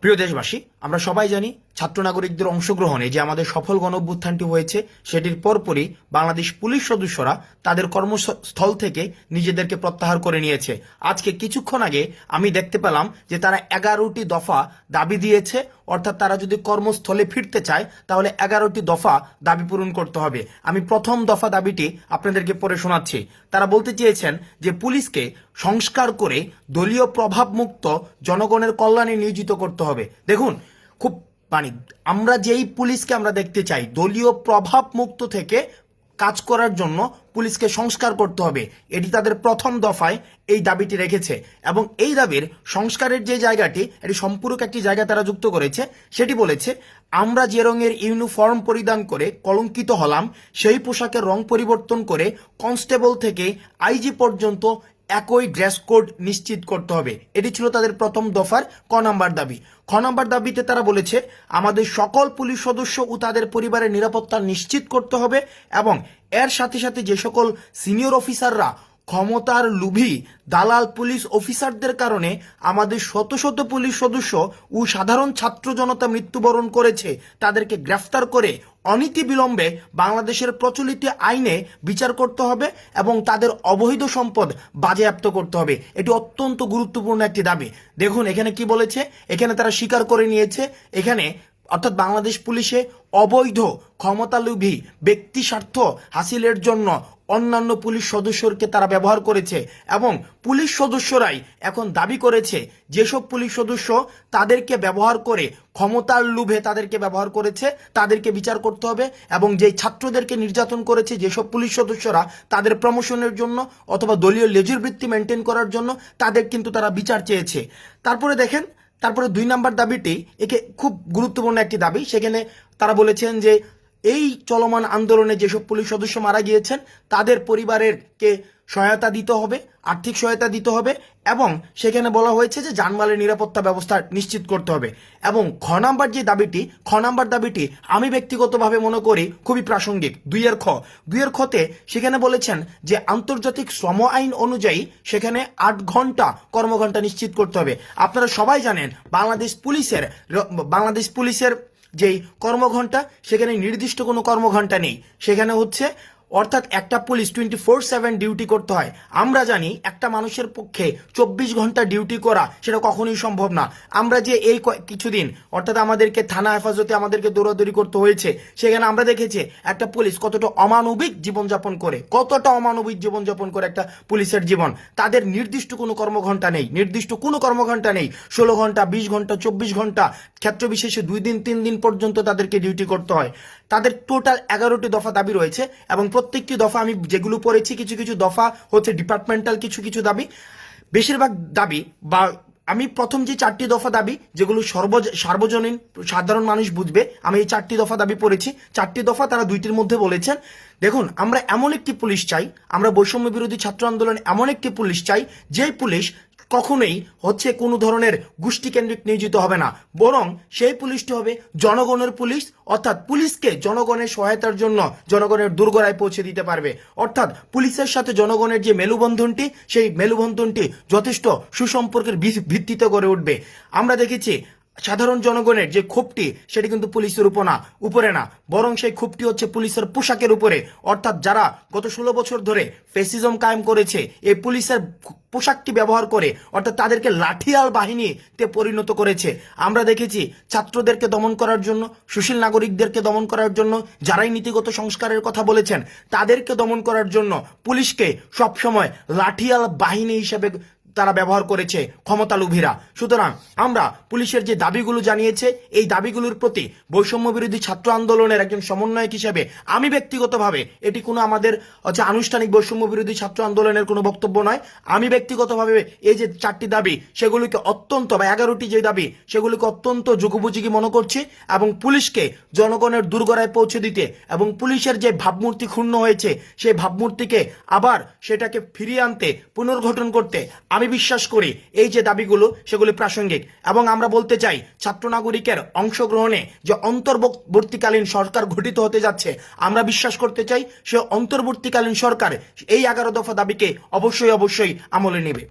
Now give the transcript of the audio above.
প্রিয় দেশবাসী, আমরা সবাই জানি ছাত্র নাগরিকদের অংশগ্রহণে যে আমাদের সফল গণঅভ্যুত্থানটি হয়েছে সেটির পরপরই বাংলাদেশ পুলিশ সদস্যরা তাদের কর্মস্থল থেকে নিজেদেরকে প্রত্যাহার করে নিয়েছে। আজকে কিছুক্ষণ আগে আমি দেখতে পেলাম যে তারা 11টি দফা দাবি দিয়েছে, অর্থাৎ তারা যদি কর্মস্থলে ফিরতে চায় তাহলে 11টি দফা দাবি পূরণ করতে হবে। আমি প্রথম দফা দাবিটি আপনাদেরকে পড়ে শোনাচ্ছি। তারা বলতে চেয়েছেন যে পুলিশকে সংস্কার করে দলীয় প্রভাবমুক্ত জনগণের কল্যাণে নিয়োজিত করতে হবে। দেখুন, খুব আমরা যেই পুলিশকে আমরা দেখতে চাই দলীয় প্রভাব মুক্ত থেকে কাজ করার জন্য পুলিশকে সংস্কার করতে হবে, এটি তাদের প্রথম দফায় এই দাবিটি রেখেছে। এবং এই দাবির সংস্কারের যে জায়গাটি, এটি সম্পূরক একটি জায়গা তারা যুক্ত করেছে। সেটি বলেছে, আমরা যে রঙের ইউনিফর্ম পরিধান করে কলঙ্কিত হলাম সেই পোশাকের রং পরিবর্তন করে কনস্টেবল থেকে আইজি পর্যন্ত একই ড্রেস কোড নিশ্চিত করতে হবে। এটি ছিল তাদের প্রথম দফার ক নাম্বার দাবি। খ নাম্বার দাবিতে তারা বলেছে, আমাদের সকল পুলিশ সদস্য ও তাদের পরিবারের নিরাপত্তা নিশ্চিত করতে হবে এবং এর সাথে সাথে যে সকল সিনিয়র অফিসাররা ক্ষমতার লোভী দালাল পুলিশ অফিসারদের কারণে আমাদের শত শত পুলিশ সদস্য ও সাধারণ ছাত্র জনতা মৃত্যুবরণ করেছে, তাদেরকে গ্রেফতার করে অনীতি বিলম্বে বাংলাদেশের প্রচলিত আইনে বিচার করতে হবে এবং তাদের অবৈধ সম্পদ বাজেয়াপ্ত করতে হবে। এটি অত্যন্ত গুরুত্বপূর্ণ একটি দাবি। দেখুন এখানে কি বলেছে, এখানে তারা স্বীকার করে নিয়েছে, এখানে অর্থাৎ বাংলাদেশ পুলিশে অবৈধ ক্ষমতালোভী ব্যক্তি স্বার্থ হাসিলের জন্য অন্যান্য পুলিশ সদস্যকে তারা ব্যবহার করেছে এবং পুলিশ সদস্যরাই এখন দাবি করেছে যেসব পুলিশ সদস্য তাদেরকে ব্যবহার করে ক্ষমতার লোভে তাদেরকে ব্যবহার করেছে তাদেরকে বিচার করতে হবে এবং যেই ছাত্রদেরকে নির্যাতন করেছে যেসব পুলিশ সদস্যরা তাদের প্রমোশনের জন্য অথবা দলীয় লেজুর বৃত্তি মেনটেন করার জন্য তাদের কিন্তু তারা বিচার চেয়েছে। তারপরে দেখেন, তারপরে 2 নাম্বার দাবিটি একে খুব গুরুত্বপূর্ণ একটি দাবি। সেখানে তারা বলেছেন যে এই চলমান আন্দোলনে যেসব পুলিশ সদস্য মারা গিয়েছেন তাদের পরিবারেরকে সহায়তা দিতে হবে, আর্থিক সহায়তা দিতে হবে এবং সেখানে বলা হয়েছে যে জানমালের নিরাপত্তা ব্যবস্থা নিশ্চিত করতে হবে। এবং খ নাম্বার দাবিটি আমি ব্যক্তিগতভাবে মনে করি খুবই প্রাসঙ্গিক। 2 খতে সেখানে বলেছেন যে আন্তর্জাতিক শ্রম আইন অনুযায়ী সেখানে 8 ঘন্টা কর্মঘণ্টা নিশ্চিত করতে হবে। আপনারা সবাই জানেন বাংলাদেশ পুলিশের যেই কর্মঘণ্টা সেখানে নির্দিষ্ট কোনো কর্মঘণ্টা নেই। সেখানে হচ্ছে অর্থাৎ একটা পুলিশ 24/7 ডিউটি করতে হয়। আমরা জানি একটা মানুষের পক্ষে 24 ঘন্টা ডিউটি করা সেটা কখনোই সম্ভব না। আমরা যে এই কিছুদিন অর্থাৎ আমাদেরকে থানা হেফাজতে আমাদেরকে দৌড়াদৌড়ি করতে হয়েছে, সেখানে আমরা দেখেছি একটা পুলিশ কতটা অমানবিক জীবনযাপন করে একটা পুলিশের জীবন। তাদের নির্দিষ্ট কোনো কর্মঘণ্টা নেই, 16 ঘন্টা 20 ঘন্টা 24 ঘন্টা ক্ষেত্র বিশেষে 2 দিন 3 দিন পর্যন্ত তাদেরকে ডিউটি করতে হয়। তাদের টোটাল 11টি দফা দাবি রয়েছে এবং প্রত্যেকটি দফা আমি যেগুলো পড়েছি কিছু কিছু দফা হচ্ছে ডিপার্টমেন্টাল, কিছু দাবি, বেশিরভাগ দাবি বা আমি প্রথম যে 4টি দফা দাবি যেগুলো সার্বজনীন সাধারণ মানুষ বুঝবে, আমি এই 4টি দফা দাবি পড়েছি। 4টি দফা তারা 2টির মধ্যে বলেছেন, দেখুন আমরা এমন একটি পুলিশ চাই, আমরা বৈষম্য বিরোধী ছাত্র আন্দোলন এমন একটি পুলিশ চাই যেই পুলিশ কখনোই হচ্ছে কোনো ধরনের গোষ্ঠী কেন্দ্রিক নিয়োজিত হবে না, বরং সেই পুলিশটি হবে জনগণের পুলিশ, অর্থাৎ পুলিশকে জনগণের সহায়তার জন্য জনগণের দুর্গরায় পৌঁছে দিতে পারবে। অর্থাৎ পুলিশের সাথে জনগণের যে মেলুবন্ধনটি সেই মেলুবন্ধনটি যথেষ্ট সুসম্পর্কের ভিত্তিতে গড়ে উঠবে। আমরা দেখেছি সাধারণ জনগণের যে ক্ষোভটি সেটি কিন্তু পুলিশের উপরে না, বরং সেই ক্ষোভটি হচ্ছে পুলিশের পোশাকের উপরে। অর্থাৎ যারা গত 16 বছর ধরে ফ্যাসিজম কায়েম করেছে এই পুলিশের পোশাকটি ব্যবহার করে, অর্থাৎ তাদেরকে লাঠিয়াল বাহিনীতে পরিণত করেছে। আমরা দেখেছি ছাত্রদেরকে দমন করার জন্য, সুশীল নাগরিকদেরকে দমন করার জন্য, যারাই নীতিগত সংস্কারের কথা বলেছেন তাদেরকে দমন করার জন্য পুলিশকে সবসময় লাঠিয়াল বাহিনী হিসেবে তারা ব্যবহার করেছে ক্ষমতালোভীরা। সুতরাং আমরা পুলিশের যে দাবিগুলো জানিয়েছে এই দাবিগুলোর প্রতি বৈষম্য বিরোধী ছাত্র আন্দোলনের একজন সমন্বয়ক হিসেবে আমি ব্যক্তিগতভাবে, এটি কোনো আমাদের আনুষ্ঠানিক বৈষম্য বিরোধী ছাত্র আন্দোলনের কোনো বক্তব্য নয়, আমি ব্যক্তিগতভাবে এই যে 4টি দাবি সেগুলিকে অত্যন্ত বা 11টি যে দাবি সেগুলিকে অত্যন্ত যুগোপযোগী মনে করছি এবং পুলিশকে জনগণের দুর্গরায় পৌঁছে দিতে এবং পুলিশের যে ভাবমূর্তি ক্ষুণ্ণ হয়েছে সেই ভাবমূর্তিকে আবার সেটাকে ফিরিয়ে আনতে, পুনর্গঠন করতে আমি বিশ্বাস করি এই যে দাবিগুলো সেগুলি প্রাসঙ্গিক। এবং আমরা বলতে চাই ছাত্র নাগরিকের অংশগ্রহণে যে অন্তর্বর্তীকালীন সরকার গঠিত হতে যাচ্ছে, আমরা বিশ্বাস করতে চাই সে অন্তর্বর্তীকালীন সরকার এই 11 দফা দাবিকে অবশ্যই আমলে নেবে।